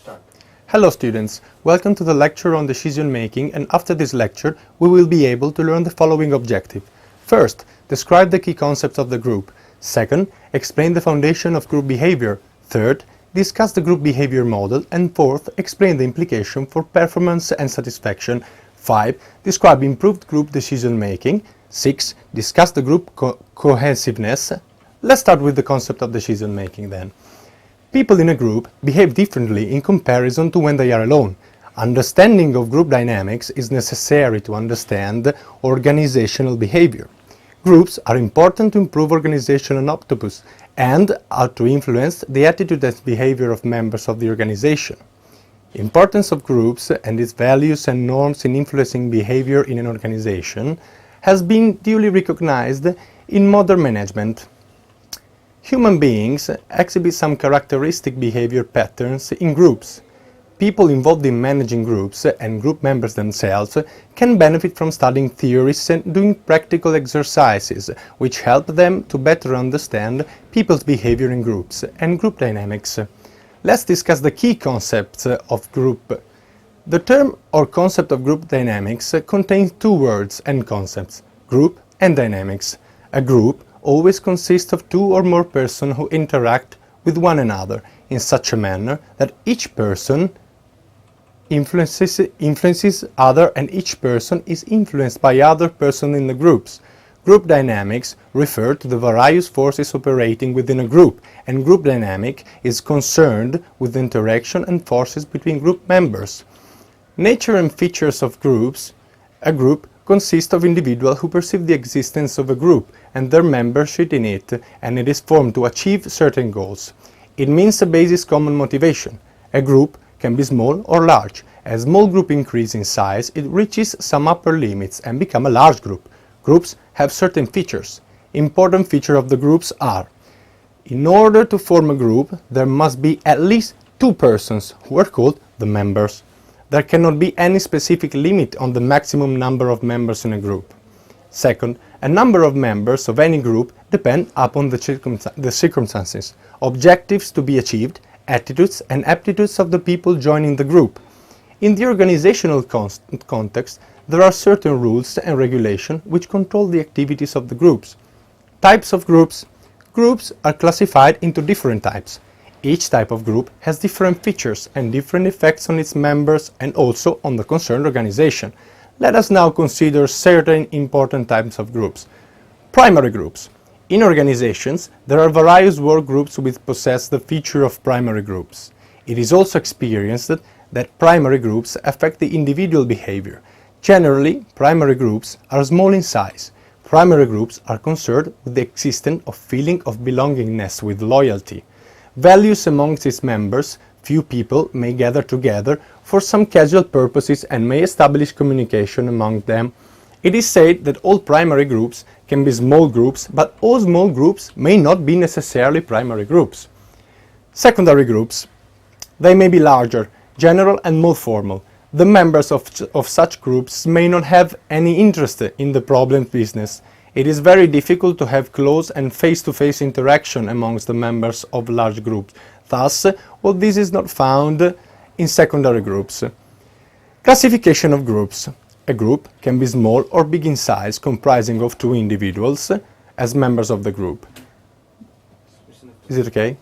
Start. Hello students, welcome to the lecture on decision making, and after this lecture we will be able to learn the following objective. First, describe the key concepts of the group. Second, explain the foundation of group behavior. Third, discuss the group behavior model. And fourth, explain the implication for performance and satisfaction. 5. Describe improved group decision making. 6. Discuss the group cohesiveness. Let's start with the concept of decision making then. People in a group behave differently in comparison to when they are alone. Understanding of group dynamics is necessary to understand organizational behavior. Groups are important to improve organizational octopus and are to influence the attitude and behavior of members of the organization. Importance of groups and its values and norms in influencing behavior in an organization has been duly recognized in modern management. Human beings exhibit some characteristic behavior patterns in groups. People involved in managing groups and group members themselves can benefit from studying theories and doing practical exercises which help them to better understand people's behavior in groups and group dynamics. Let's discuss the key concepts of group. The term or concept of group dynamics contains two words and concepts: group and dynamics. A group always consists of two or more persons who interact with one another in such a manner that each person influences other and each person is influenced by other persons in the groups. Group dynamics refer to the various forces operating within a group, and group dynamic is concerned with the interaction and forces between group members. Nature and features of groups. A group consists of individuals who perceive the existence of a group and their membership in it, and it is formed to achieve certain goals. It means a basis common motivation. A group can be small or large. As small group increase in size, it reaches some upper limits and become a large group. Groups have certain features. Important features of the groups are: in order to form a group, there must be at least two persons who are called the members. There cannot be any specific limit on the maximum number of members in a group. Second, a number of members of any group depend upon the circumstances, objectives to be achieved, attitudes and aptitudes of the people joining the group. In the organizational context, there are certain rules and regulations which control the activities of the groups. Types of groups. Groups are classified into different types. Each type of group has different features and different effects on its members and also on the concerned organization. Let us now consider certain important types of groups. Primary groups. In organizations, there are various work groups which possess the feature of primary groups. It is also experienced that primary groups affect the individual behavior. Generally, primary groups are small in size. Primary groups are concerned with the existence of feeling of belongingness with loyalty. Values amongst its members. Few people may gather together for some casual purposes and may establish communication among them. It is said that all primary groups can be small groups, but all small groups may not be necessarily primary groups. Secondary groups. They may be larger, general and more formal. The members of such groups may not have any interest in the problem business. It is very difficult to have close and face-to-face interaction amongst the members of large groups. Thus, all this is not found in secondary groups. Classification of groups. A group can be small or big in size, comprising of two individuals as members of the group. Is it okay?